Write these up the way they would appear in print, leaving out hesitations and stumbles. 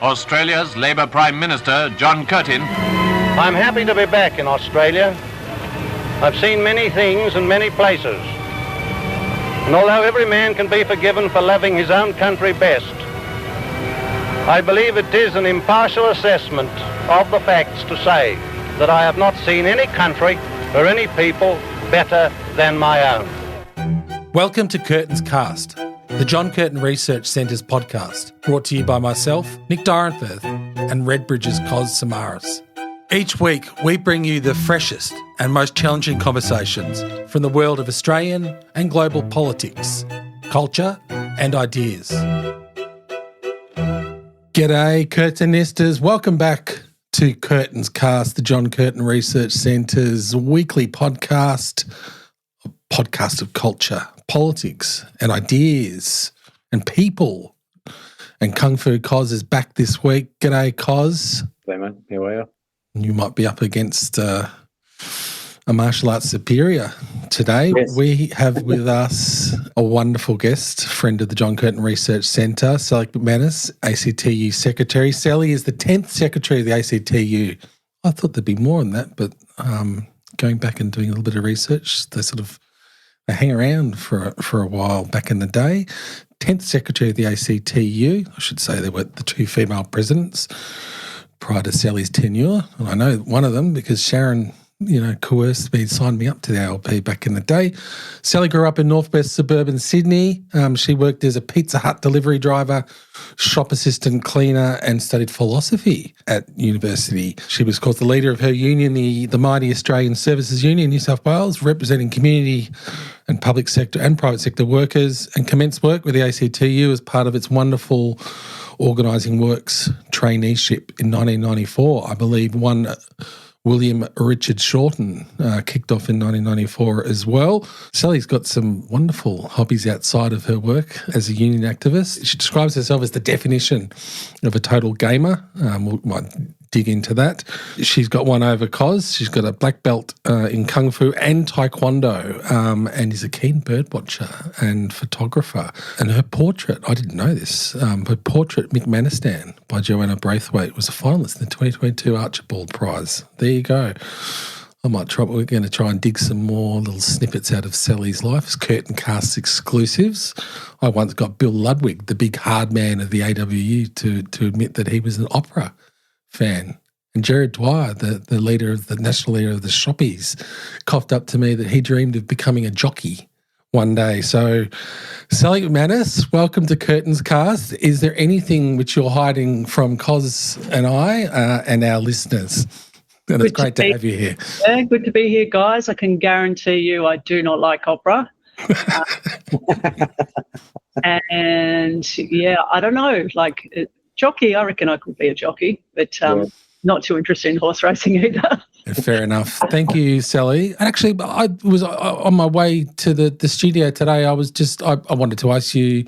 Australia's Labour Prime Minister, John Curtin. I'm happy to be back in Australia. I've seen many things and many places. And although every man can be forgiven for loving his own country best, I believe it is an impartial assessment of the facts to say that I have not seen any country or any people better than my own. Welcome to Curtin's Cast, the John Curtin Research Centre's podcast, brought to you by myself, Nick Dyrenforth, and Redbridge's Cos Samaras. Each week, we bring you the freshest and most challenging conversations from the world of Australian and global politics, culture and ideas. G'day, Curtinistas. Welcome back to Curtin's Cast, the John Curtin Research Centre's weekly podcast of culture, politics and ideas and people. And Kung Fu Cos is back this week. G'day, Cos. Hey, mate. How are you? You might be up against a martial arts superior today. Yes. We have with us a wonderful guest, friend of the John Curtin Research Centre, Sally McManus, ACTU Secretary. Sally is the 10th Secretary of the ACTU. I thought there'd be more than that, but going back and doing a little bit of research, they hang around for a while back in the day. 10th Secretary of the ACTU. I should say there were the two female presidents prior to Sally's tenure. And I know one of them because Sharon, coerced me, signed me up to the ALP back in the day. Sally grew up in northwest suburban Sydney. She worked as a Pizza Hut delivery driver, shop assistant, cleaner, and studied philosophy at university. She was, of course, the leader of her union, the mighty Australian Services Union, New South Wales, representing community and public sector and private sector workers, and commenced work with the ACTU as part of its wonderful organising works traineeship in 1994. I believe one William Richard Shorten kicked off in 1994 as well. Sally's got some wonderful hobbies outside of her work as a union activist. She describes herself as the definition of a total gamer. We might dig into that. She's got one over Cos. She's got a black belt in Kung Fu and Taekwondo, and is a keen bird watcher and photographer. And her portrait, I didn't know this, her portrait, McManus by Joanna Braithwaite, was a finalist in the 2022 Archibald Prize. There you go. We're going to try and dig some more little snippets out of Sally's life as Curtin Cast exclusives. I once got Bill Ludwig, the big hard man of the AWU, to admit that he was an opera fan. And Jared Dwyer, the national leader of the Shoppies, coughed up to me that he dreamed of becoming a jockey one day. So, Sally McManus, welcome to Curtin's Cast. Is there anything which you're hiding from Cos and I and our listeners? And it's great to have you here. Yeah, good to be here, guys. I can guarantee you I do not like opera. And, yeah, I don't know, jockey, I reckon I could be a jockey, but not too interested in horse racing either. Fair enough. Thank you, Sally. And actually, I was on my way to the studio today. I wanted to ask you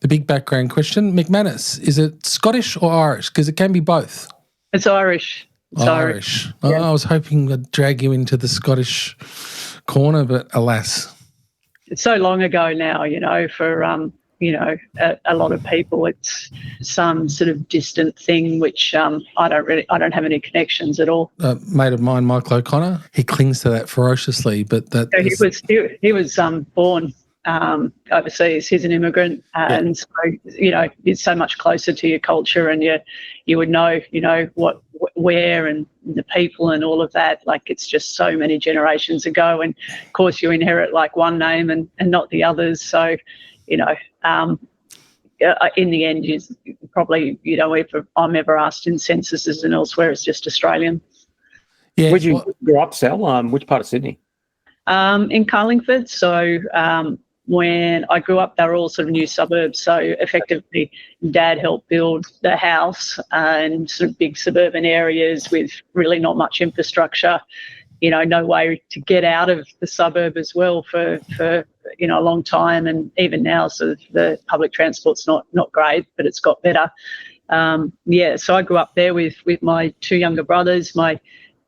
the big background question. McManus, is it Scottish or Irish? Because it can be both. It's Irish. It's Irish. Yeah. I was hoping I'd drag you into the Scottish corner, but alas. It's so long ago now, for a lot of people, it's some sort of distant thing which I don't have any connections at all. A mate of mine, Michael O'Connor, he clings to that ferociously, but he was born overseas. He's an immigrant, and so it's so much closer to your culture, and you would know where and the people and all of that. It's just so many generations ago, and of course you inherit one name and not the others. So in the end, you probably, if I'm ever asked in censuses and elsewhere, it's just Australian. Yeah. Where'd you grow up, Sal? Which part of Sydney? In Carlingford. So when I grew up, they were all sort of new suburbs. So effectively, Dad helped build the house and sort of big suburban areas with really not much infrastructure. No way to get out of the suburb as well for a long time, and even now, sort of the public transport's not great, but it's got better. So I grew up there with my two younger brothers. My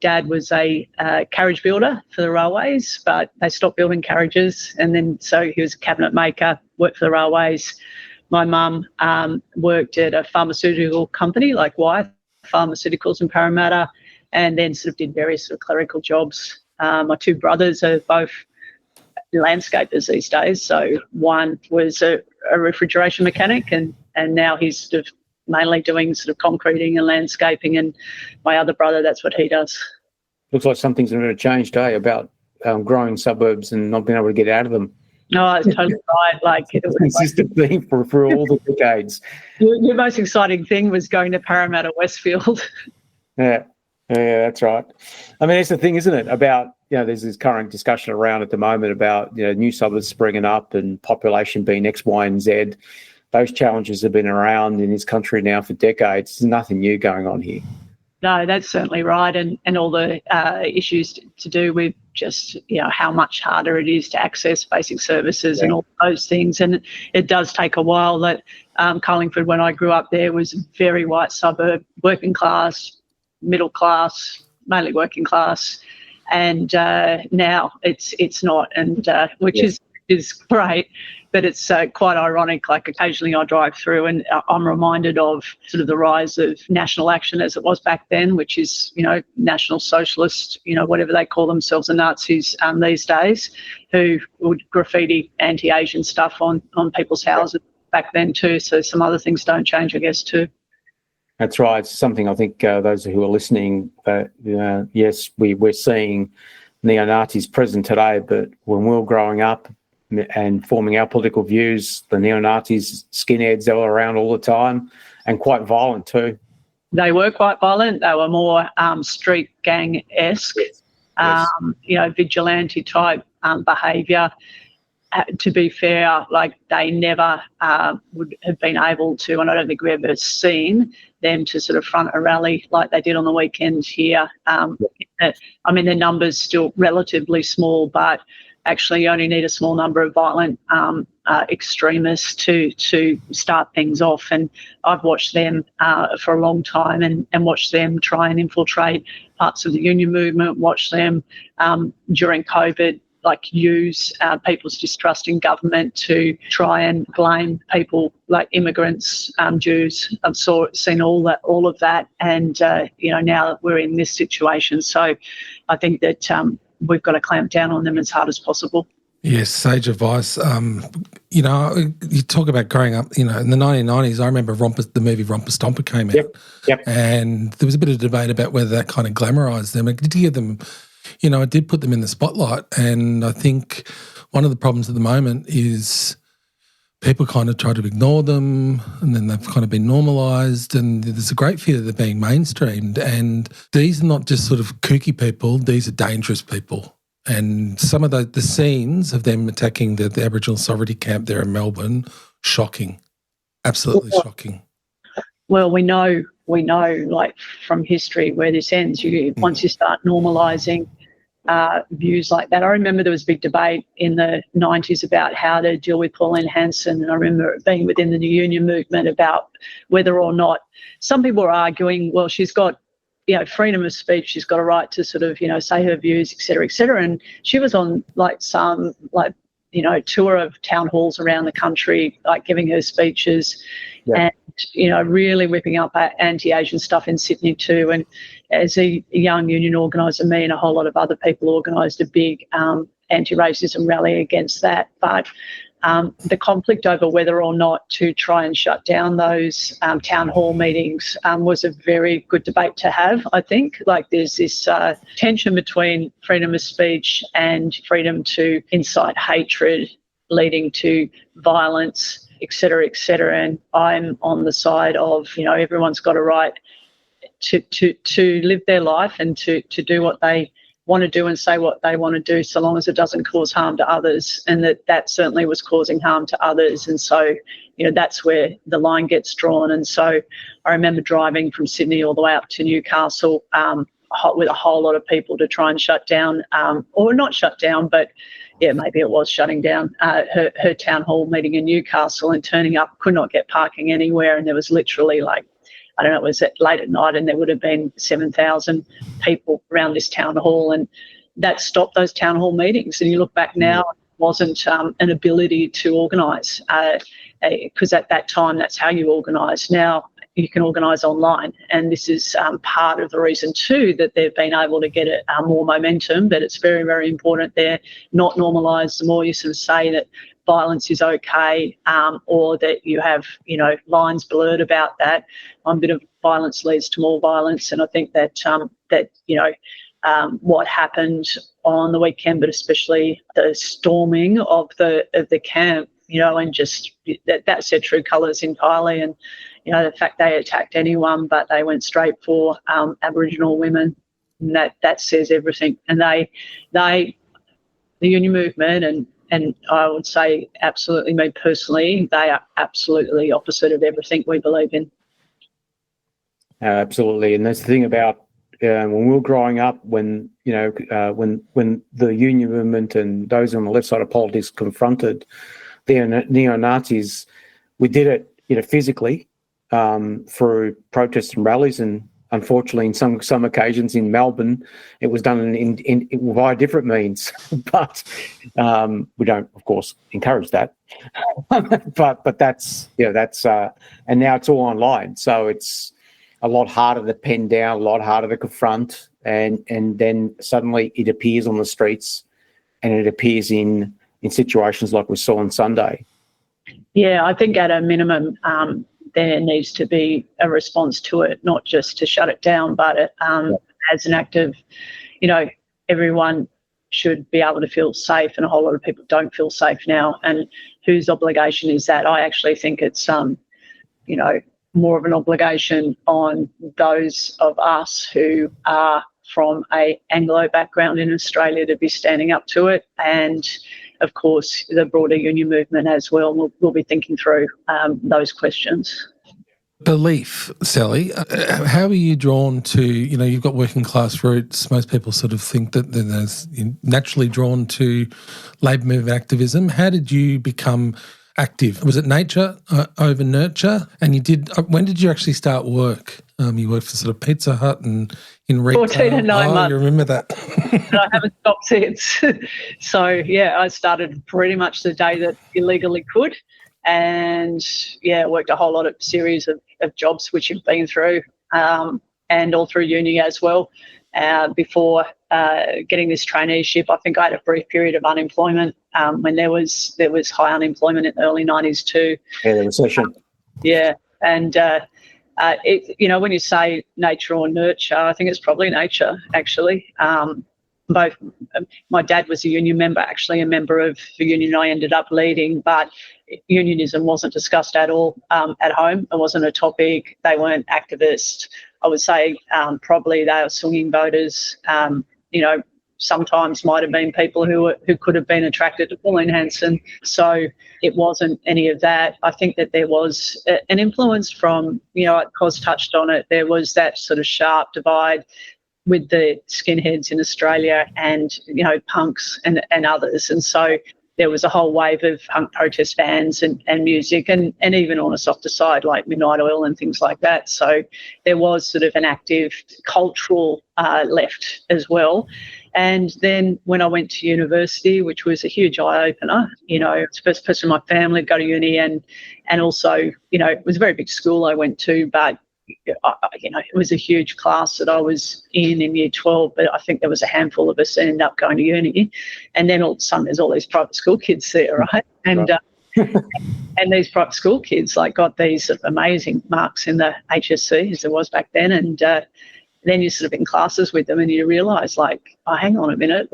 Dad was a carriage builder for the railways, but they stopped building carriages. And then so he was a cabinet maker, worked for the railways, my mum worked at a pharmaceutical company like Wyeth Pharmaceuticals in Parramatta, and then sort of did various sort of clerical jobs. My two brothers are both landscapers these days. So one was a refrigeration mechanic, and now he's sort of mainly doing sort of concreting and landscaping. And my other brother, that's what he does. Looks like something's going to change today about growing suburbs and not being able to get out of them. No, it's totally right. Like it was consistent theme for all the decades. Your most exciting thing was going to Parramatta Westfield. Yeah, that's right. I mean, it's the thing, isn't it? About, there's this current discussion around at the moment about, new suburbs springing up and population being X, Y, and Z. Those challenges have been around in this country now for decades. There's nothing new going on here. No, that's certainly right. And all the issues to do with just, how much harder it is to access basic services and all those things. And it does take a while. That Carlingford, when I grew up there, was a very white suburb, working class, middle class, mainly working class. And now it's not, and which is great. But it's quite ironic. Like occasionally I drive through and I'm reminded of sort of the rise of National Action as it was back then, which is, National Socialists, whatever they call themselves, the Nazis these days, who would graffiti anti-Asian stuff on people's houses back then too. So some other things don't change, I guess, too. That's right. It's something I think those who are listening, yes, we're seeing neo-Nazis present today, but when we were growing up and forming our political views, the neo-Nazis, skinheads, they were around all the time and quite violent too. They were quite violent. They were more street gang-esque, vigilante type behaviour. To be fair, like they never would have been able to, and I don't think we've ever seen them to sort of front a rally like they did on the weekend here. I mean, their numbers still relatively small, but actually you only need a small number of violent extremists to start things off. And I've watched them for a long time and watched them try and infiltrate parts of the union movement, watched them during COVID, like use people's distrust in government to try and blame people like immigrants, Jews. I've seen all of that, and now that we're in this situation, so I think that we've got to clamp down on them as hard as possible. Yes, sage advice. You talk about growing up, in the 1990s, I remember the movie Romper Stomper came out. Yep. And there was a bit of debate about whether that kind of glamorised them. It did give them, it did put them in the spotlight. And I think one of the problems at the moment is people kind of try to ignore them, and then they've kind of been normalised, and there's a great fear that they're being mainstreamed. And these are not just sort of kooky people, these are dangerous people. And some of the scenes of them attacking the Aboriginal sovereignty camp there in Melbourne, shocking, absolutely shocking. Well, we know, like from history, where this ends. Once you start normalising views like that. I remember there was a big debate in the 90s about how to deal with Pauline Hanson, and I remember it being within the new union movement about whether or not some people were arguing, well, she's got freedom of speech, she's got a right to sort of say her views, et cetera, and she was on some tour of town halls around the country, like giving her speeches and really whipping up anti-Asian stuff in Sydney too. And as a young union organiser, me and a whole lot of other people organised a big anti-racism rally against that. But the conflict over whether or not to try and shut down those town hall meetings was a very good debate to have, I think. Like there's this tension between freedom of speech and freedom to incite hatred leading to violence, et cetera, and I'm on the side of, everyone's got a right to live their life and to do what they want to do and say what they want to do, so long as it doesn't cause harm to others, and that certainly was causing harm to others. And so, that's where the line gets drawn. And so I remember driving from Sydney all the way up to Newcastle with a whole lot of people to try and shut down, or not shut down, but maybe it was shutting down her town hall meeting in Newcastle, and turning up, could not get parking anywhere. And there was literally it was late at night, and there would have been 7,000 people around this town hall, and that stopped those town hall meetings. And you look back now, it wasn't an ability to organise. because at that time, that's how you organised. Now you can organise online, and this is part of the reason too that they've been able to get more momentum. But it's very, very important they're not normalised. The more you sort of say that violence is okay, or that you have, lines blurred about that, a bit of violence leads to more violence. And I think that what happened on the weekend, but especially the storming of the camp, and just that's their true colours entirely. And the fact they attacked anyone, but they went straight for Aboriginal women, and that says everything. And the union movement and I would say absolutely, me personally, they are absolutely opposite of everything we believe in. Absolutely, and that's the thing about when we were growing up, when the union movement and those on the left side of politics confronted the neo-Nazis, we did it, physically through protests and rallies, and unfortunately, in some occasions in Melbourne, it was done in via different means. But we don't, of course, encourage that. but that's and now it's all online, so it's a lot harder to pen down, a lot harder to confront, and then suddenly it appears on the streets, and it appears in situations like we saw on Sunday. Yeah, I think at a minimum, there needs to be a response to it, not just to shut it down, but as an act of, everyone should be able to feel safe, and a whole lot of people don't feel safe now. And whose obligation is that? I actually think it's, more of an obligation on those of us who are from a Anglo background in Australia to be standing up to it, and of course the broader union movement as well. We'll be thinking through those questions. Belief, Sally, how are you drawn to, you've got working class roots. Most people sort of think that there's naturally drawn to labour movement activism. How did you become active? Was it nature over nurture? And when did you actually start work? You worked for sort of Pizza Hut and in retail. 14 and 9 months. You remember that. And I haven't stopped since. So, yeah, I started pretty much the day that you legally could. And, worked a whole lot of series of jobs which you've been through, and all through uni as well. Before getting this traineeship, I think I had a brief period of unemployment when there was high unemployment in the early 90s too. Yeah, the recession. And when you say nature or nurture, I think it's probably nature, actually. Both my dad was a union member, actually a member of the union I ended up leading, but unionism wasn't discussed at all at home. It wasn't a topic. They weren't activists. I would say probably they were swinging voters. Sometimes might have been people who could have been attracted to Pauline Hanson. So it wasn't any of that. I think that there was an influence from, Cos touched on it, there was that sort of sharp divide with the skinheads in Australia and, punks and others. And so there was a whole wave of punk protest bands and music and even on a softer side like Midnight Oil and things like that. So there was sort of an active cultural left as well. And then when I went to university, which was a huge eye-opener, it's the first person in my family to go to uni and also, it was a very big school I went to, but it was a huge class that I was in year 12, but I think there was a handful of us that ended up going to uni. And then all of a sudden there's all these private school kids there, right? And and these private school kids got these sort of amazing marks in the HSC as there was back then. And then you're sort of in classes with them and you realise hang on a minute,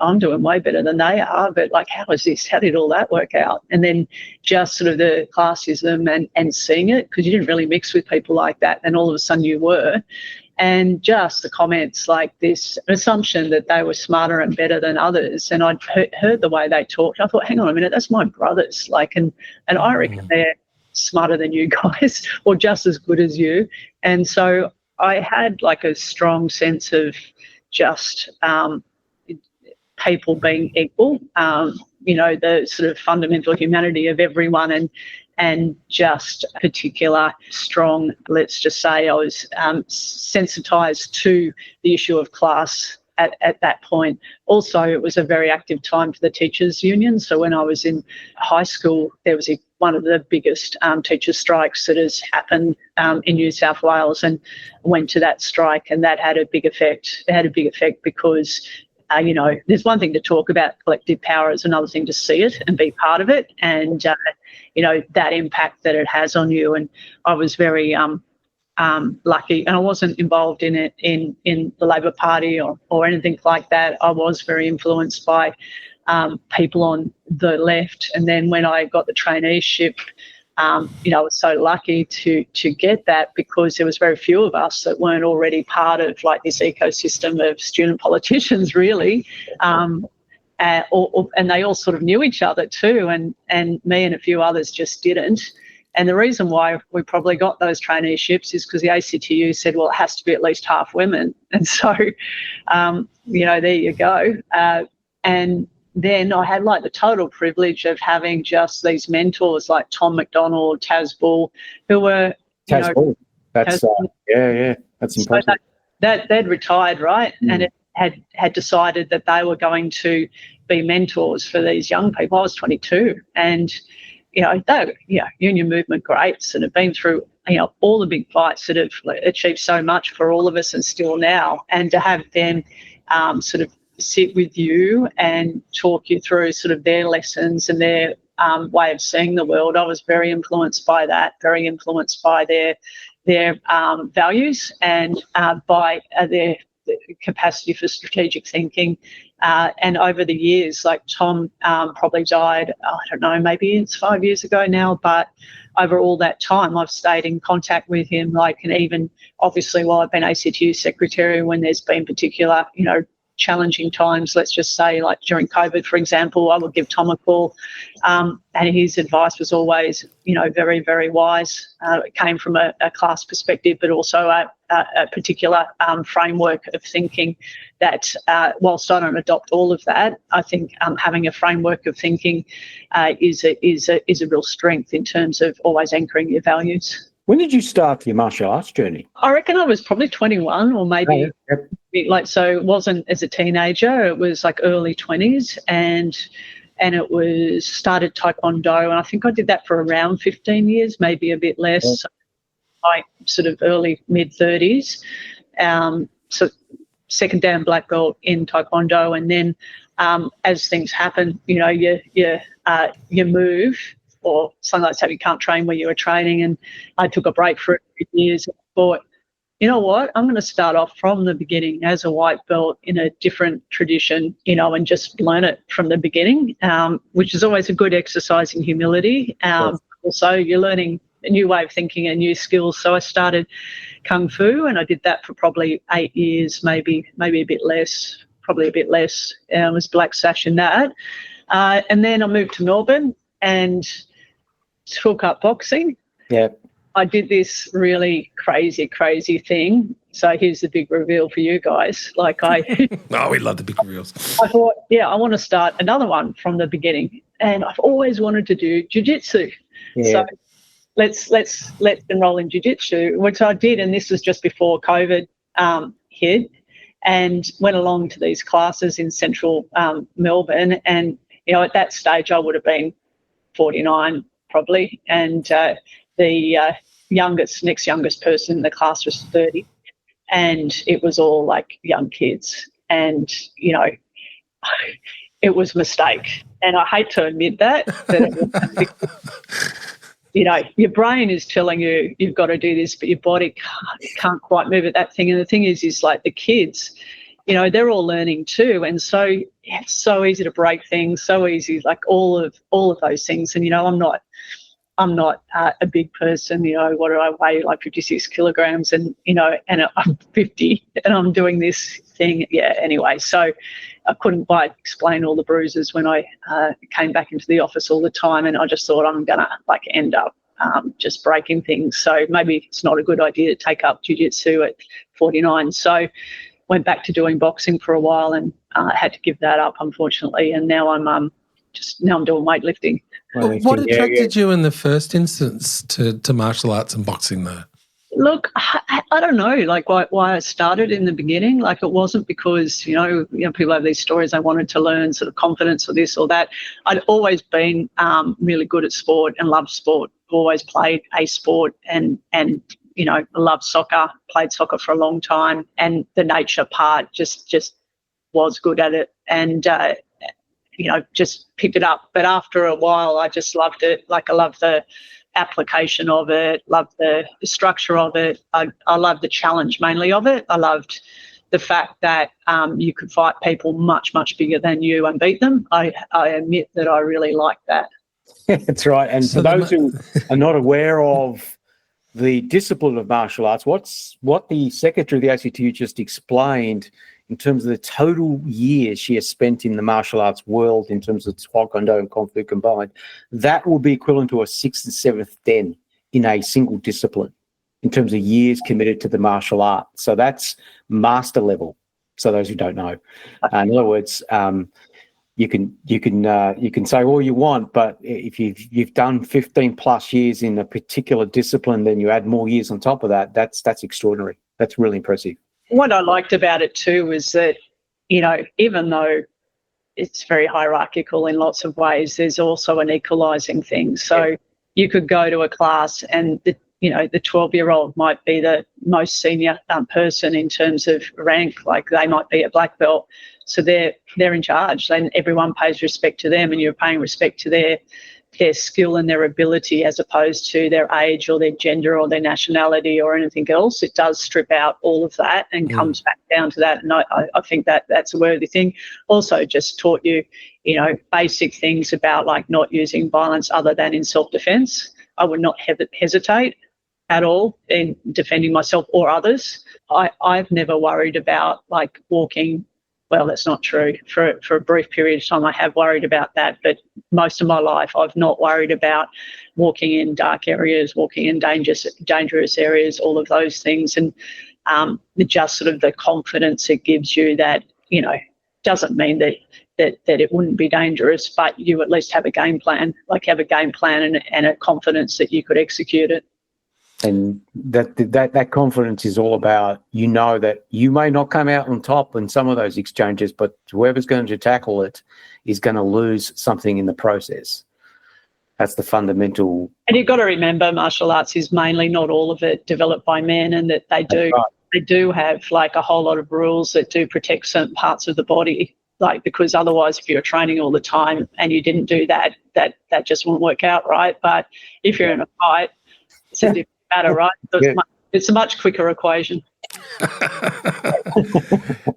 I'm doing way better than they are, but how is this? How did all that work out? And then just sort of the classism and seeing it, because you didn't really mix with people like that, and all of a sudden you were. And just the comments like this assumption that they were smarter and better than others. And I'd heard the way they talked. I thought, hang on a minute, that's my brothers. And I reckon they're smarter than you guys or just as good as you. And so I had a strong sense of just people being equal, the sort of fundamental humanity of everyone, and just particular strong, let's just say I was sensitised to the issue of class at that point. Also, it was a very active time for the teachers' union. So when I was in high school, there was one of the biggest teachers' strikes that has happened in New South Wales, and went to that strike, and that had a big effect. It had a big effect because, there's one thing to talk about collective power, it's another thing to see it and be part of it, and, that impact that it has on you. And I was very lucky, and I wasn't involved in it in the Labor Party or anything like that. I was very influenced by people on the left, and then when I got the traineeship, I was so lucky to get that, because there was very few of us that weren't already part of like this ecosystem of student politicians, really. And they all sort of knew each other too, and me and a few others just didn't. And the reason why we probably got those traineeships is because the ACTU said, well, it has to be at least half women. And so, there you go. And then I had like the total privilege of having just these mentors like Tom McDonald, Taz Bull, who were, Taz Bull. That's, that's impressive. So they'd retired, right? And it had decided that they were going to be mentors for these young people. I was 22, and they were, union movement greats and have been through, all the big fights that have achieved so much for all of us and still now. And to have them sort of sit with you and talk you through sort of their lessons and their way of seeing the world, I was very influenced by that, very influenced by their values and by their capacity for strategic thinking. And over the years, like Tom probably died, I don't know, maybe it's 5 years ago now, but over all that time I've stayed in contact with him, and even obviously while I've been ACTU secretary, when there's been particular, challenging times, let's just say like during COVID, for example, I would give Tom a call, and his advice was always, very, very wise. It came from a class perspective, but also a particular framework of thinking that, whilst I don't adopt all of that, I think having a framework of thinking is a real strength in terms of always anchoring your values. When did you start your martial arts journey? I reckon I was probably 21 or maybe so it wasn't as a teenager, it was like early 20s, and it was started Taekwondo, and I think I did that for around 15 years, maybe a bit less, like sort of early mid-30s. So second dan black belt in Taekwondo, and then as things happen, you move, or something like that. You can't train where you were training, and I took a break for a few years and thought, you know what, I'm going to start off from the beginning as a white belt in a different tradition, and just learn it from the beginning, which is always a good exercise in humility. Also, you're learning a new way of thinking and new skills. So I started Kung Fu, and I did that for probably 8 years, maybe a bit less, probably a bit less. I was black sash in that. And then I moved to Melbourne and took up boxing. Yeah. I did this really crazy thing. So here's the big reveal for you guys. Oh, we love the big reveals. I thought, I want to start another one from the beginning. And I've always wanted to do jiu-jitsu. Yeah. So let's enroll in jiu-jitsu, which I did. And this was just before COVID hit, and went along to these classes in central Melbourne. And, at that stage I would have been 49 probably. And the next youngest person in the class was 30. And it was all like young kids. And, it was a mistake. And I hate to admit that, but your brain is telling you you've got to do this, but your body can't quite move at that thing. And the thing is like the kids, they're all learning too. And so it's so easy to break things, so easy, like all of those things. And, I'm not a big person, what do I weigh, like 56 kilograms, and, and I'm 50 and I'm doing this thing. Yeah, anyway, so I couldn't quite explain all the bruises when I came back into the office all the time, and I just thought I'm going to end up just breaking things. So maybe it's not a good idea to take up jiu-jitsu at 49. So went back to doing boxing for a while, and had to give that up, unfortunately. And now I'm doing weightlifting. What attracted you in the first instance to martial arts and boxing, though? Look, I don't know, like why I started in the beginning. Like it wasn't because, people have these stories, I wanted to learn sort of confidence or this or that. I'd always been really good at sport and loved sport. Always played a sport and loved soccer, played soccer for a long time. And the nature part just was good at it and, just picked it up. But after a while, I just loved it. Like I loved the application of it, loved the structure of it. I loved the challenge mainly of it. I loved the fact that you could fight people much, much bigger than you and beat them. I admit that I really liked that. That's right. And so for those who are not aware of the discipline of martial arts, what the secretary of the ACTU just explained in terms of the total years she has spent in the martial arts world in terms of Taekwondo and Kung Fu combined, that will be equivalent to a 6th and 7th den in a single discipline in terms of years committed to the martial art. So that's master level. So those who don't know, in other words, you can say all you want, but if you've done 15 plus years in a particular discipline, then you add more years on top of that. That's extraordinary. That's really impressive. What I liked about it too was that, even though it's very hierarchical in lots of ways, there's also an equalising thing. So you could go to a class and the 12-year-old might be the most senior person in terms of rank, like they might be a black belt. So they're in charge, and everyone pays respect to them, and you're paying respect to their skill and their ability as opposed to their age or their gender or their nationality or anything else. It does strip out all of that and comes back down to that. And I think that's a worthy thing. Also just taught you, basic things about like not using violence other than in self-defense. I would not hesitate at all in defending myself or others. I've never worried about like walking. Well, that's not true. For a brief period of time, I have worried about that. But most of my life, I've not worried about walking in dark areas, walking in dangerous areas, all of those things. And just sort of the confidence it gives you that, doesn't mean that it wouldn't be dangerous, but you at least have a game plan, and a confidence that you could execute it. And that confidence is all about, that you may not come out on top in some of those exchanges, but whoever's going to tackle it is going to lose something in the process. That's the fundamental. And you've got to remember, martial arts is mainly, not all of it, developed by men, and that they do have like a whole lot of rules that do protect certain parts of the body. Like, because otherwise, if you're training all the time and you didn't do that just won't work out, right? But if you're in a fight, it's a different matter, right? So it's a much quicker equation.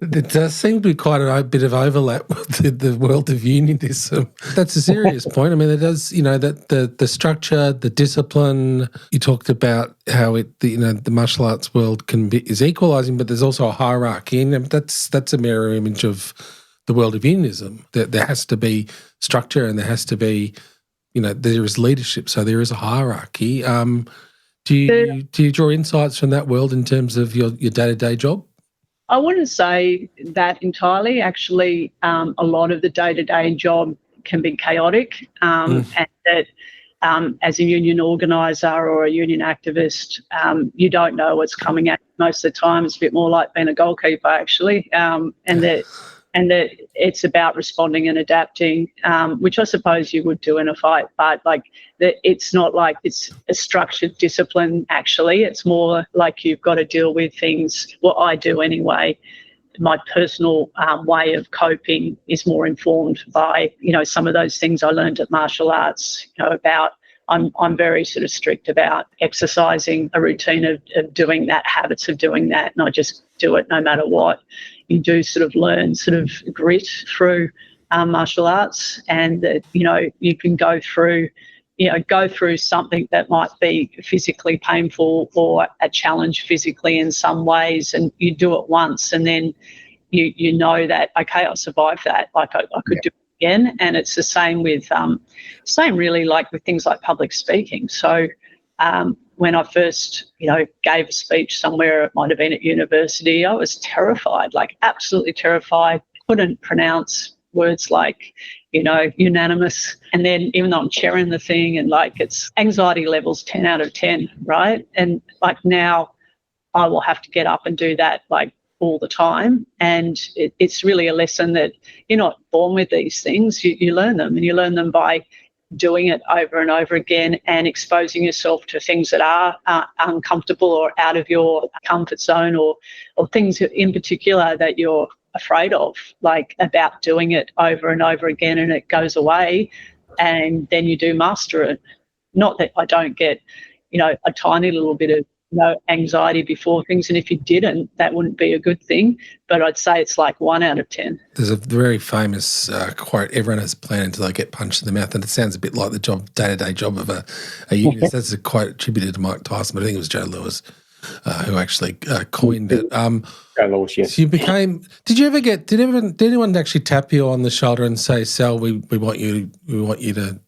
There does seem to be quite a bit of overlap with the world of unionism. That's a serious point. I mean, it does, that the structure, the discipline. You talked about how the martial arts world is equalising, but there's also a hierarchy, and that's a mirror image of the world of unionism. There has to be structure, and there has to be, there is leadership, so there is a hierarchy. Do you draw insights from that world in terms of your day-to-day job? I wouldn't say that entirely. Actually, a lot of the day-to-day job can be chaotic, and that as a union organiser or a union activist, you don't know what's coming at you most of the time. It's a bit more like being a goalkeeper, actually, and that it's about responding and adapting, which I suppose you would do in a fight, but it's not like it's a structured discipline, actually. It's more like you've got to deal with things. What I do anyway, my personal way of coping is more informed by, some of those things I learned at martial arts, about I'm very sort of strict about exercising a routine of doing that, habits of doing that, and I just do it no matter what. You do sort of learn sort of grit through martial arts, and that, you can go through something that might be physically painful or a challenge physically in some ways, and you do it once, and then you know that, okay, I survived that, like I could do it again. And it's the same with really like with things like public speaking. So when I first, gave a speech somewhere, it might have been at university, I was terrified, like absolutely terrified. Couldn't pronounce words like, unanimous. And then even though I'm chairing the thing, and like it's anxiety levels 10 out of 10, right? And like now I will have to get up and do that like all the time. And it's really a lesson that you're not born with these things. You learn them, and you learn them by doing it over and over again and exposing yourself to things that are uncomfortable or out of your comfort zone, or things in particular that you're afraid of, like about doing it over and over again, and it goes away, and then you do master it. Not that I don't get, a tiny little bit of anxiety before things, and if you didn't, that wouldn't be a good thing, but I'd say it's like 1 out of 10. There's a very famous quote, everyone has a plan until they get punched in the mouth, and it sounds a bit like the day-to-day job of a unionist. That's a quote attributed to Mike Tyson, but I think it was Joe Lewis who actually coined it. Joe Lewis, yes. So you became, did anyone actually tap you on the shoulder and say, Sal, we want you to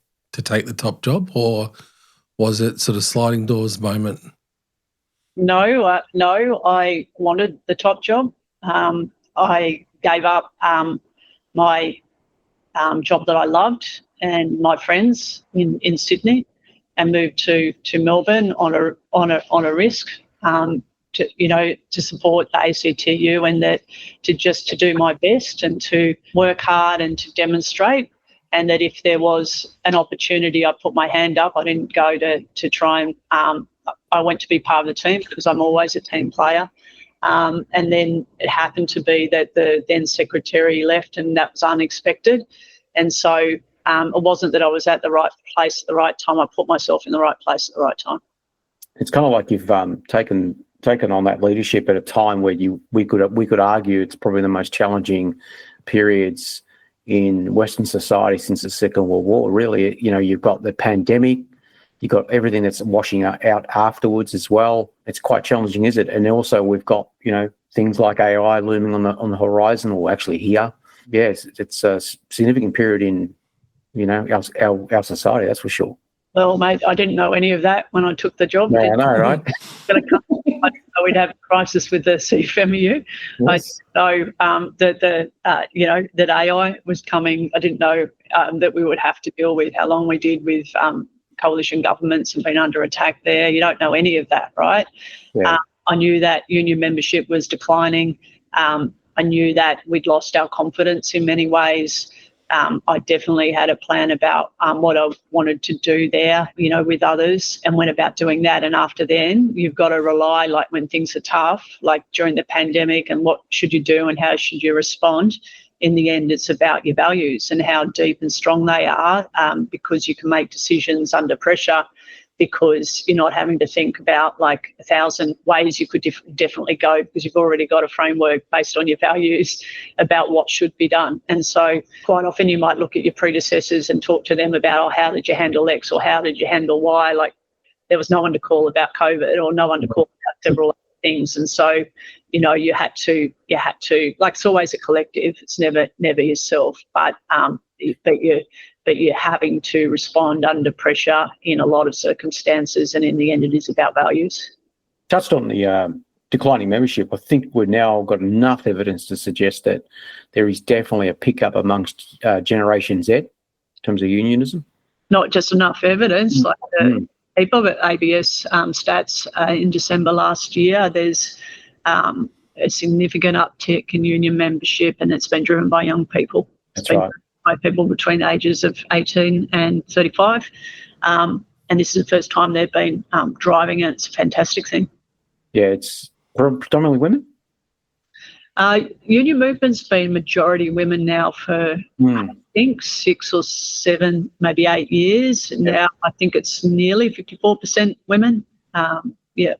take the top job, or was it sort of sliding doors moment? No, I wanted the top job. I gave up my job that I loved and my friends in Sydney, and moved to Melbourne on a risk to support the ACTU, and that to do my best and to work hard and to demonstrate. And that if there was an opportunity, I put my hand up. I didn't go to try and I went to be part of the team, because I'm always a team player. And then it happened to be that the then secretary left, and that was unexpected. And so it wasn't that I was at the right place at the right time. I put myself in the right place at the right time. It's kind of like you've taken on that leadership at a time where we could argue it's probably the most challenging periods in Western society since the Second World War. Really, you've got the pandemic, you've got everything that's washing out afterwards as well. It's quite challenging, is it? And also we've got things like AI looming on the horizon, or actually here. Yes, it's a significant period in our society, that's for sure. Well, mate, I didn't know any of that when I took the job. Yeah, I know, right? I didn't know we'd have a crisis with the CFMEU. Yes. I didn't know that AI was coming. I didn't know that we would have to deal with how long we did with coalition governments and being under attack there. You don't know any of that, right? Yeah. I knew that union membership was declining. I knew that we'd lost our confidence in many ways. I definitely had a plan about what I wanted to do there, with others, and went about doing that. And after then, you've got to rely, like when things are tough, like during the pandemic, and what should you do and how should you respond. In the end, it's about your values and how deep and strong they are, because you can make decisions under pressure, because you're not having to think about like 1,000 ways you could definitely go, because you've already got a framework based on your values about what should be done. And so quite often you might look at your predecessors and talk to them about, how did you handle X, or how did you handle Y? Like there was no one to call about COVID, or no one to call about several other things. And so, you had to, like, it's always a collective. It's never yourself, but you're having to respond under pressure in a lot of circumstances, and in the end it is about values. Touched on the declining membership. I think we've now got enough evidence to suggest that there is definitely a pickup amongst Generation Z in terms of unionism. Not just enough evidence, like the people at ABS stats in December last year, there's a significant uptick in union membership, and it's been driven by young people. That's right. By people between the ages of 18 and 35. And this is the first time they've been driving it. It's a fantastic thing. Yeah, it's predominantly women? Union movement's been majority women now for, I think, 6 or 7, maybe 8 years. Yep. Now I think it's nearly 54% women. Yeah.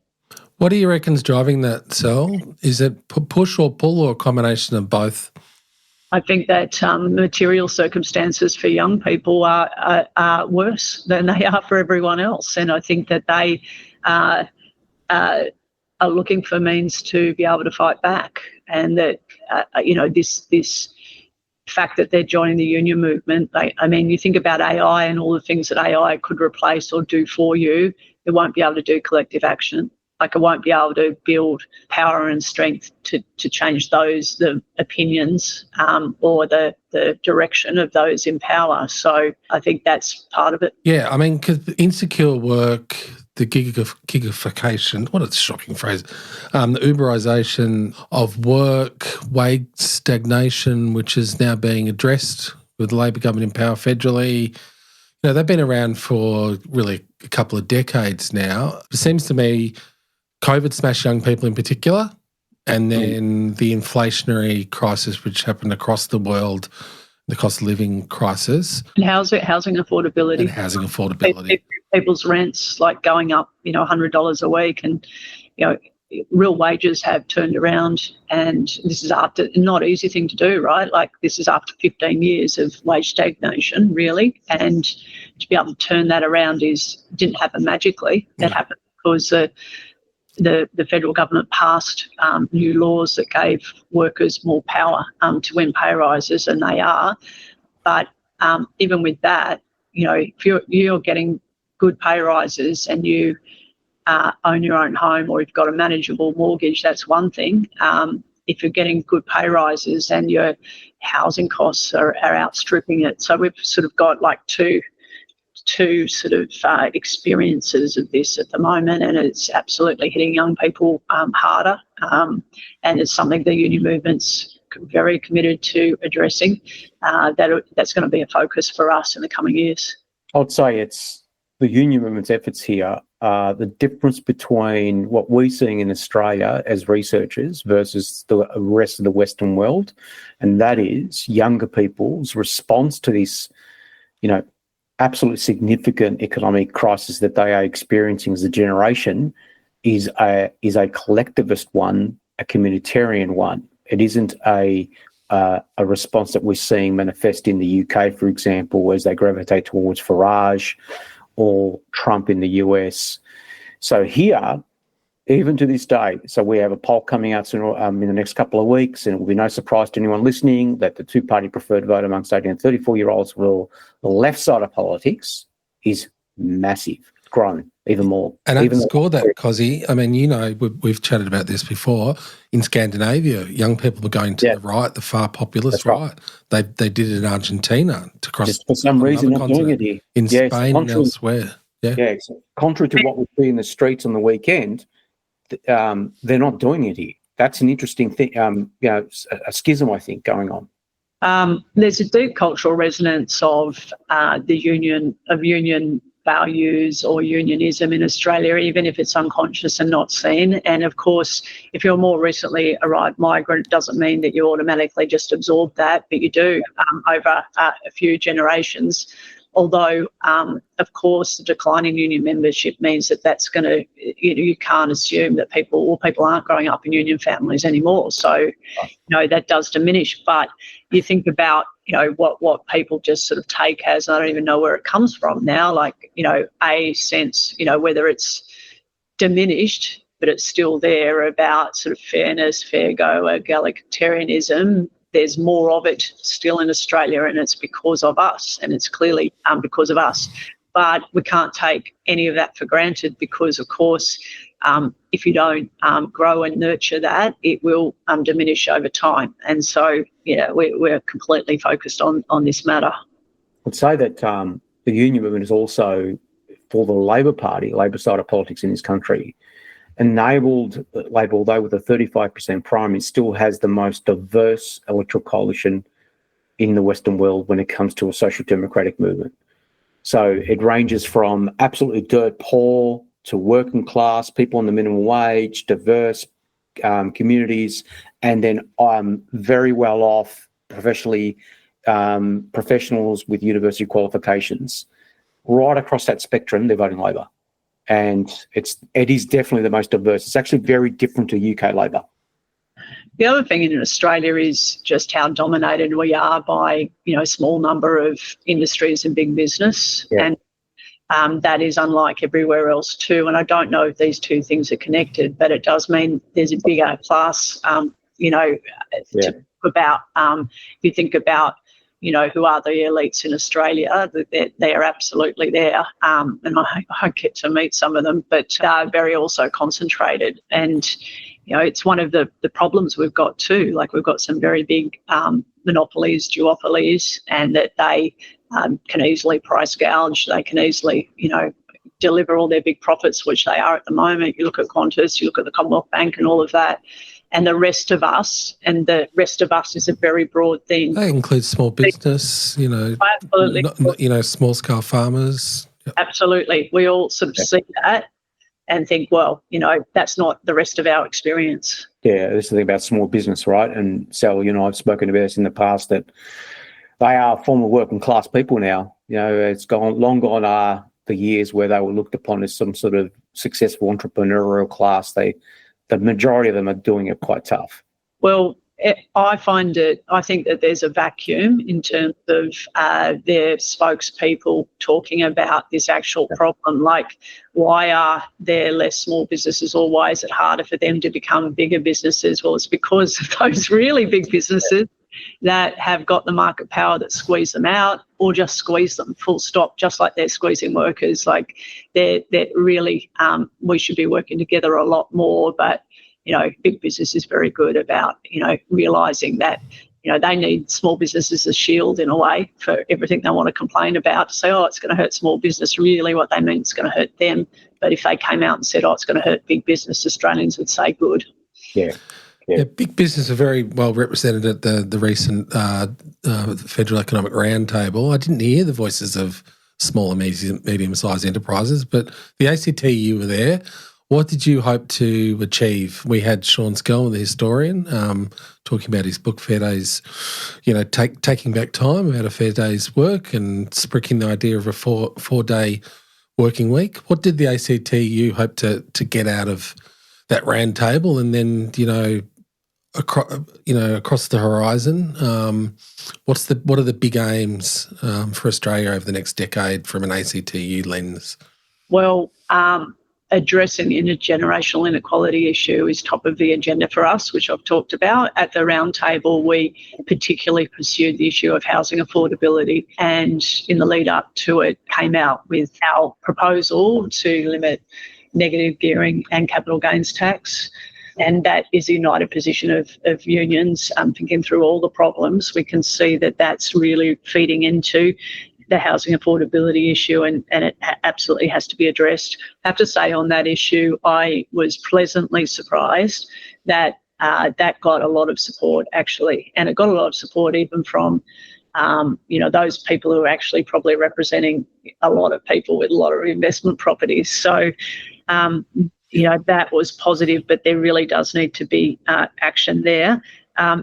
What do you reckon's driving that, Sal? Is it push or pull, or a combination of both? I think that material circumstances for young people are worse than they are for everyone else, and I think that they are looking for means to be able to fight back, and that this fact that they're joining the union movement. You think about AI and all the things that AI could replace or do for you. It won't be able to do collective action. Like, it won't be able to build power and strength to change the opinions or the direction of those in power. So I think that's part of it. Yeah, because insecure work, the gigification, what a shocking phrase, the Uberization of work, wage stagnation, which is now being addressed with the Labor government in power federally. You know, they've been around for really a couple of decades now. It seems to me COVID smashed young people in particular, and then the inflationary crisis which happened across the world, the cost of living crisis. And housing affordability. And housing affordability. People's rents like going up, $100 a week, and, real wages have turned around, and this is after, not an easy thing to do, right? Like, this is after 15 years of wage stagnation, really, and to be able to turn that around didn't happen magically. It happened because the federal government passed new laws that gave workers more power to win pay rises, and they are. But even with that, if you're getting good pay rises and you own your own home, or you've got a manageable mortgage, that's one thing. If you're getting good pay rises and your housing costs are outstripping it. So we've sort of got like two sort of experiences of this at the moment, and it's absolutely hitting young people harder. And it's something the union movement's very committed to addressing. That's going to be a focus for us in the coming years. I'd say it's the union movement's efforts here. The difference between what we're seeing in Australia as researchers versus the rest of the Western world, and that is younger people's response to this, absolutely significant economic crisis that they are experiencing as a generation is a collectivist one, a communitarian one. It isn't a response that we're seeing manifest in the UK, for example, as they gravitate towards Farage or Trump in the US. So here, even to this day, so we have a poll coming out soon, in the next couple of weeks, and it will be no surprise to anyone listening that the two-party preferred vote amongst 18 and 34-year-olds for the left side of politics is massive, grown even more. And underscore that, Cozzy. I mean, we've chatted about this before. In Scandinavia, young people were going to the right, the far populist right. They did it in Argentina to cross. Just for some reason, not doing it here. In Spain and elsewhere. Yeah. Contrary to what we see in the streets on the weekend, they're not doing it here. That's an interesting thing, a schism, I think, going on. There's a deep cultural resonance of the union values or unionism in Australia, even if it's unconscious and not seen. And of course, if you're a more recently arrived migrant, it doesn't mean that you automatically just absorb that, but you do over a few generations. Although, of course, the decline in union membership means that's going to, you can't assume that people aren't growing up in union families anymore. So, that does diminish. But you think about, what people just sort of take as, I don't even know where it comes from now, like, a sense, whether it's diminished, but it's still there, about sort of fairness, fair go, egalitarianism. There's more of it still in Australia, and it's because of us, and it's clearly because of us. But we can't take any of that for granted because, of course, if you don't grow and nurture that, it will diminish over time. And so, we're completely focused on this matter. I'd say that the union movement is also, for the Labor Party, Labor side of politics in this country, enabled Labor, although with a 35% primary, still has the most diverse electoral coalition in the Western world when it comes to a social democratic movement. So it ranges from absolutely dirt poor to working class, people on the minimum wage, diverse communities, and then very well off professionals with university qualifications. Right across that spectrum, they're voting Labor. And it is definitely the most diverse. It's actually very different to UK Labor. The other thing in Australia is just how dominated we are by, a small number of industries and big business. Yeah. And that is unlike everywhere else too. And I don't know if these two things are connected, but it does mean there's a bigger class, to about, if you think about, who are the elites in Australia, they're absolutely there. And I get to meet some of them, but they're very also concentrated. And, it's one of the problems we've got too. Like, we've got some very big monopolies, duopolies, and that they can easily price gouge. They can easily, deliver all their big profits, which they are at the moment. You look at Qantas, you look at the Commonwealth Bank and all of that. And the rest of us, and the rest of us is a very broad thing. That includes small business, Absolutely. Small-scale farmers. Yep. Absolutely. We all sort of see that and think, well, that's not the rest of our experience. Yeah, this is the thing about small business, right? And Sal, I've spoken about this in the past, that they are former working class people now. It's long gone are the years where they were looked upon as some sort of successful entrepreneurial class. The majority of them are doing it quite tough. Well, I think that there's a vacuum in terms of their spokespeople talking about this actual problem. Like, why are there less small businesses, or why is it harder for them to become bigger businesses? Well, it's because of those really big businesses that have got the market power that squeeze them out, or just squeeze them full stop, just like they're squeezing workers. Like, they're really, we should be working together a lot more. But, big business is very good about, realising that, they need small business as a shield in a way for everything they want to complain about. To say, oh, it's going to hurt small business. Really what they mean is going to hurt them. But if they came out and said, oh, it's going to hurt big business, Australians would say good. Yeah. Yeah, big business are very well represented at the recent Federal Economic Roundtable. I didn't hear the voices of small and medium-sized enterprises, but the ACTU were there. What did you hope to achieve? We had Sean Skelman, the historian, talking about his book, Fair Days, taking back time, about a fair day's work, and sprinkling the idea of a four-day working week. What did the ACTU hope to get out of that round table? And then, across the horizon, what are the big aims for Australia over the next decade from an ACTU lens? Well, addressing the intergenerational inequality issue is top of the agenda for us, which I've talked about. At the roundtable, we particularly pursued the issue of housing affordability, and in the lead up to it came out with our proposal to limit negative gearing and capital gains tax. And that is a united position of unions. Thinking through all the problems, we can see that that's really feeding into the housing affordability issue, and it absolutely has to be addressed. I have to say on that issue, I was pleasantly surprised that that got a lot of support, actually. And it got a lot of support even from, those people who are actually probably representing a lot of people with a lot of investment properties. So, that was positive, but there really does need to be action there.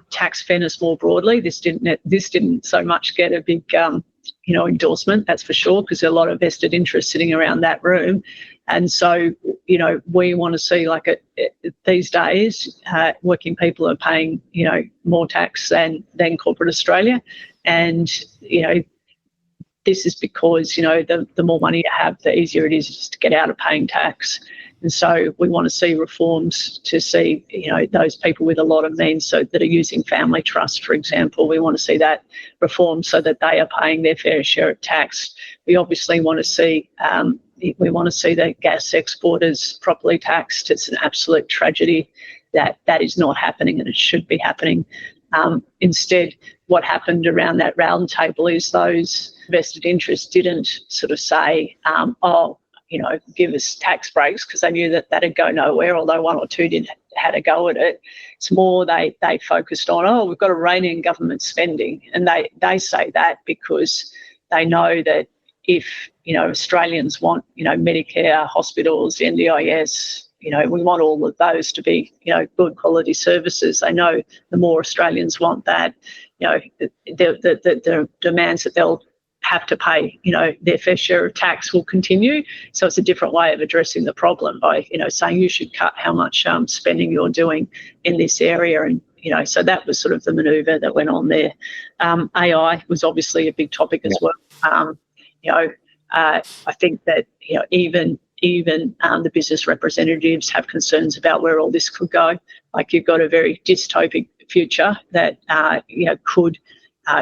Tax fairness more broadly, this didn't so much get a big endorsement, that's for sure, because there's a lot of vested interest sitting around that room. And so, we want to see, these days, working people are paying, more tax than corporate Australia. And, this is because, the more money you have, the easier it is just to get out of paying tax. And so we want to see reforms to see, those people with a lot of means, so that are using family trust, for example. We want to see that reformed so that they are paying their fair share of tax. We obviously want to see the gas exporters properly taxed. It's an absolute tragedy that is not happening, and it should be happening. Instead, what happened around that round table is those vested interests didn't sort of say, give us tax breaks, because they knew that that'd go nowhere, although one or two had a go at it. It's more they focused on, we've got to rein in government spending. And they say that because they know that if, Australians want, Medicare, hospitals, NDIS, we want all of those to be, good quality services. They know the more Australians want that, the demands that they'll have to pay, their fair share of tax will continue. So it's a different way of addressing the problem by, saying you should cut how much spending you're doing in this area. And, so that was sort of the manoeuvre that went on there. AI was obviously a big topic as well. I think that, even the business representatives have concerns about where all this could go. Like, you've got a very dystopic future that, could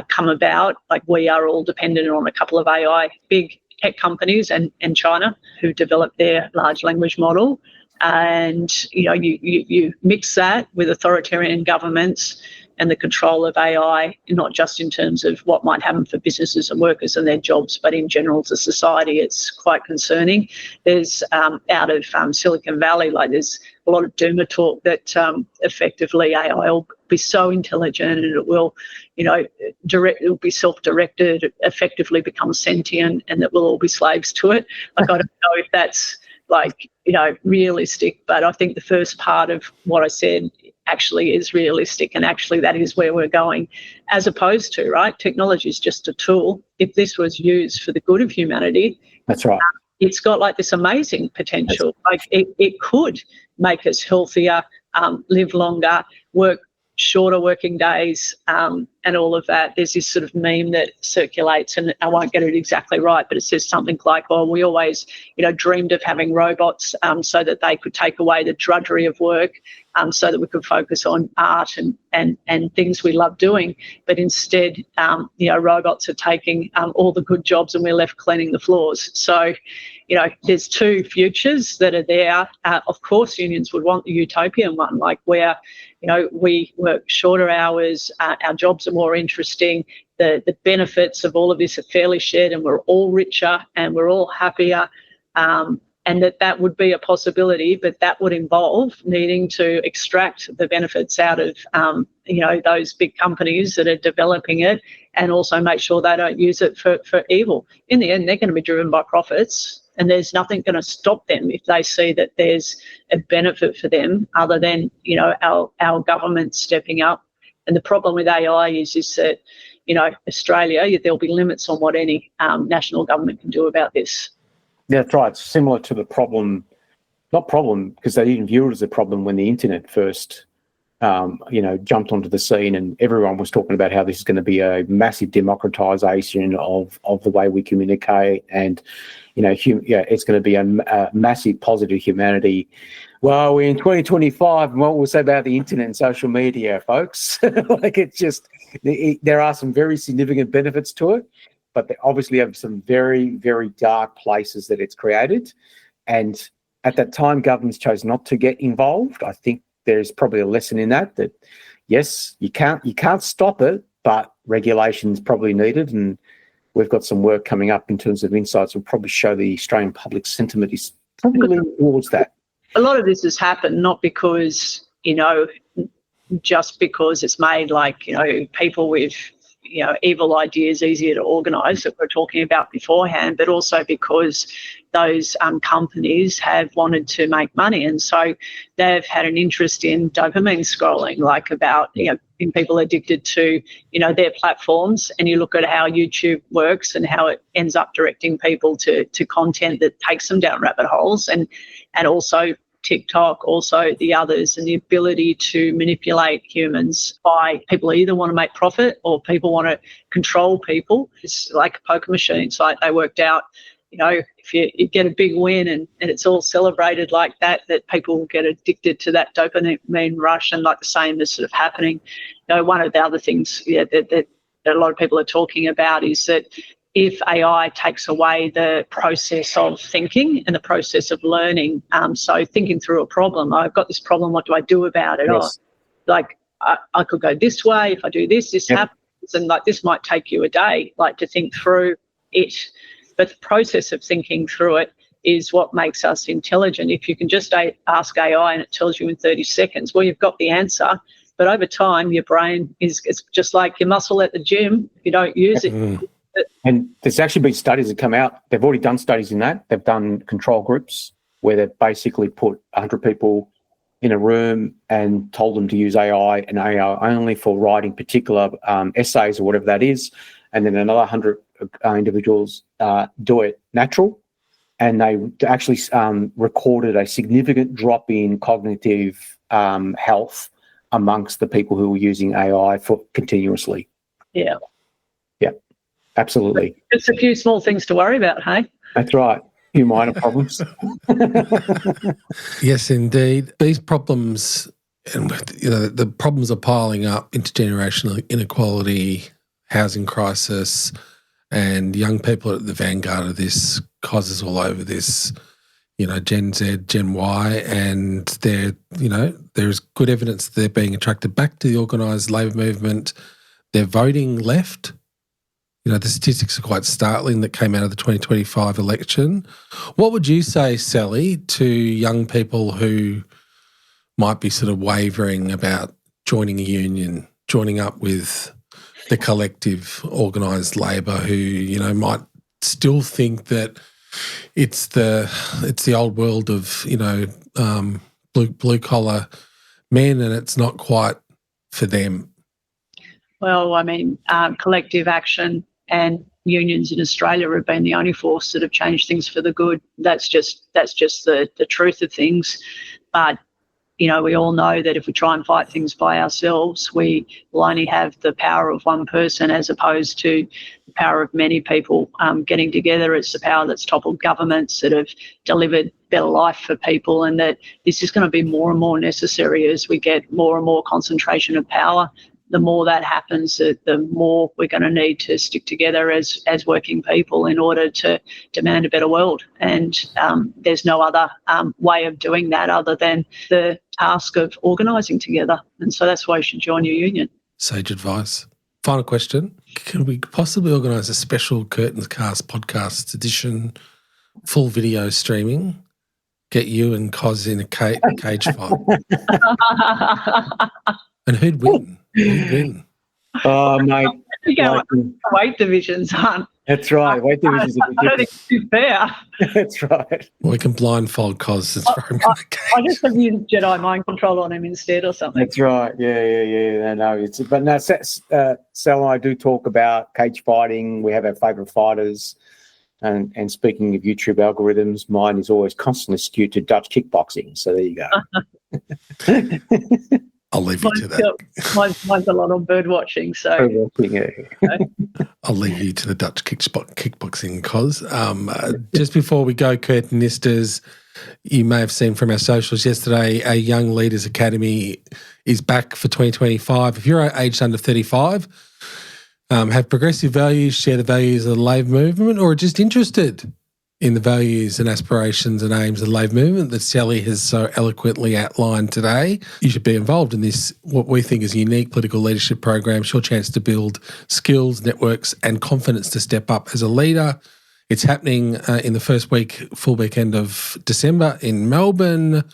come about. Like, we are all dependent on a couple of AI big tech companies and China, who developed their large language model. And, you mix that with authoritarian governments and the control of AI, not just in terms of what might happen for businesses and workers and their jobs, but in general to society. It's quite concerning. There's out of Silicon Valley, like there's a lot of doomer talk that effectively AI will be so intelligent and it will, it will be self-directed, effectively become sentient, and that we'll all be slaves to it. Like, I don't know if that's realistic, but I think the first part of what I said actually is realistic, and actually that is where we're going, as opposed to, right, technology is just a tool. If this was used for the good of humanity, that's right. It's got like this amazing potential. Like it could make us healthier, live longer, work shorter working days, and all of that. There's this sort of meme that circulates, and I won't get it exactly right, but it says something like, "Oh, we always, dreamed of having robots so that they could take away the drudgery of work, so that we could focus on art and things we love doing. But instead, robots are taking all the good jobs, and we're left cleaning the floors." So, there's two futures that are there. Of course, unions would want the utopian one, like where, we work shorter hours, our jobs are more interesting, the benefits of all of this are fairly shared, and we're all richer and we're all happier, and that would be a possibility, but that would involve needing to extract the benefits out of, those big companies that are developing it, and also make sure they don't use it for evil. In the end, they're going to be driven by profits, and there's nothing going to stop them if they see that there's a benefit for them other than, our government stepping up. And the problem with AI is that, Australia, there'll be limits on what any national government can do about this. Yeah, that's right. It's similar to the problem, not problem, because they didn't view it as a problem when the internet first, jumped onto the scene, and everyone was talking about how this is going to be a massive democratization of the way we communicate, and it's going to be a massive positive humanity. Well, we're in 2025, and what we'll say about the internet and social media, folks, there are some very significant benefits to it, but they obviously have some very, very dark places that it's created. And at that time, governments chose not to get involved. I think there's probably a lesson in that yes, you can't stop it, but regulation is probably needed. And we've got some work coming up in terms of insights. We'll probably show the Australian public sentiment is probably leaning towards that. A lot of this has happened not because, just because it's made people with, evil ideas easier to organise that we're talking about beforehand, but also because those companies have wanted to make money. And so they've had an interest in dopamine scrolling, in people addicted to, their platforms. And you look at how YouTube works and how it ends up directing people to content that takes them down rabbit holes, and also TikTok, also the others, and the ability to manipulate humans by people who either want to make profit or people want to control people. It's like a poker machine. It's like they worked out, if you get a big win and it's all celebrated like that people will get addicted to that dopamine rush, and like the same is sort of happening. One of the other things that a lot of people are talking about is that if AI takes away the process of thinking and the process of learning, so thinking through a problem, I've got this problem, what do I do about it? Yes. I could go this way, if I do this happens, and this might take you a day, to think through it. But the process of thinking through it is what makes us intelligent. If you can just ask AI and it tells you in 30 seconds, well, you've got the answer. But over time, your brain it's just like your muscle at the gym. If you don't use it. And there's actually been studies that come out. They've already done studies in that. They've done control groups where they've basically put 100 people in a room and told them to use AI and AI only for writing particular essays or whatever that is. And then another 100 individuals do it natural. And they actually recorded a significant drop in cognitive health amongst the people who were using AI for continuously. Yeah. Yeah, absolutely. Just a few small things to worry about, hey? That's right. A few minor problems. Yes, indeed. These problems, and the problems are piling up: intergenerational inequality, housing crisis, and young people at the vanguard of this, causes all over this. Gen Z, Gen Y, and there's good evidence that they're being attracted back to the organised labour movement. They're voting left. The statistics are quite startling that came out of the 2025 election. What would you say, Sally, to young people who might be sort of wavering about joining a union, joining up with the collective organised labour, who, might still think that it's the old world of, blue collar men, and it's not quite for them? Well, I mean, collective action and unions in Australia have been the only force that have changed things for the good. That's just the truth of things. But we all know that if we try and fight things by ourselves, we will only have the power of one person as opposed to the power of many people getting together. It's the power that's toppled governments, that have delivered better life for people, and that this is going to be more and more necessary as we get more and more concentration of power. The more that happens, the more we're going to need to stick together as working people in order to demand a better world. And there's no other way of doing that other than the task of organising together. And so that's why you should join your union. Sage advice. Final question. Can we possibly organise a special Curtin's Cast podcast edition, full video streaming, get you and Cos in a cage fight? And who'd win? Oh, mate. Weight divisions aren't. That's right. Weight divisions are I don't think it's fair. That's right. We can blindfold Cos and throw him in the cage. I just have used Jedi mind control on him instead or something. That's right. Yeah. No, Sal and I do talk about cage fighting. We have our favourite fighters. And speaking of YouTube algorithms, mine is always constantly skewed to Dutch kickboxing. So there you go. I'll leave you to that. Mine's a lot on bird watching. So I'll leave you to the Dutch kickboxing, Cos. Just before we go, Curtinistas, you may have seen from our socials yesterday, a Young Leaders Academy is back for 2025. If you're aged under 35, have progressive values, share the values of the Labour movement, or are just interested in the values and aspirations and aims of the Labour movement that Sally has so eloquently outlined today, you should be involved in this, what we think is a unique political leadership program, your chance to build skills, networks and confidence to step up as a leader. It's happening in the first full weekend of December in Melbourne.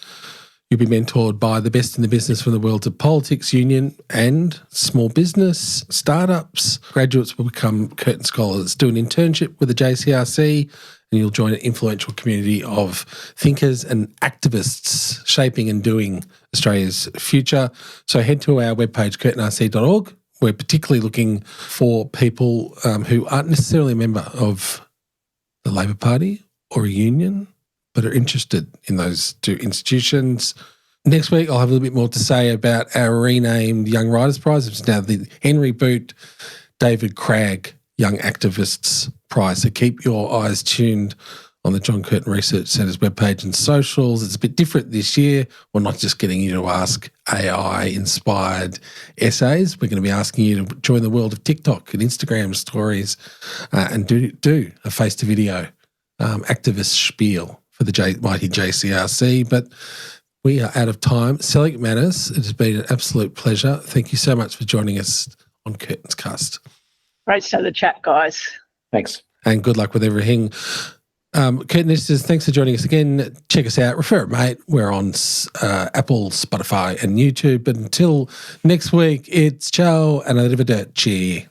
You'll be mentored by the best in the business from the worlds of politics, union and small business, startups. Graduates will become Curtin Scholars, do an internship with the JCRC, and you'll join an influential community of thinkers and activists shaping and doing Australia's future. So head to our webpage, curtinrc.org. We're particularly looking for people who aren't necessarily a member of the Labor Party or a union, but are interested in those two institutions. Next week, I'll have a little bit more to say about our renamed Young Writers' Prize, which is now the Henry Boot, David Cragg Young Activists Prize. So keep your eyes tuned on the John Curtin Research Centre's webpage and socials. It's a bit different this year. We're not just getting you to ask AI-inspired essays. We're going to be asking you to join the world of TikTok and Instagram stories and do a face-to-video activist spiel for the mighty JCRC. But we are out of time. Sally McManus, it has been an absolute pleasure. Thank you so much for joining us on Curtin's Cast. Great to the chat, guys. Thanks. And good luck with everything. Curtinistas, thanks for joining us again. Check us out. Refer it, mate. We're on Apple, Spotify and YouTube. But until next week, it's ciao and arrivederci.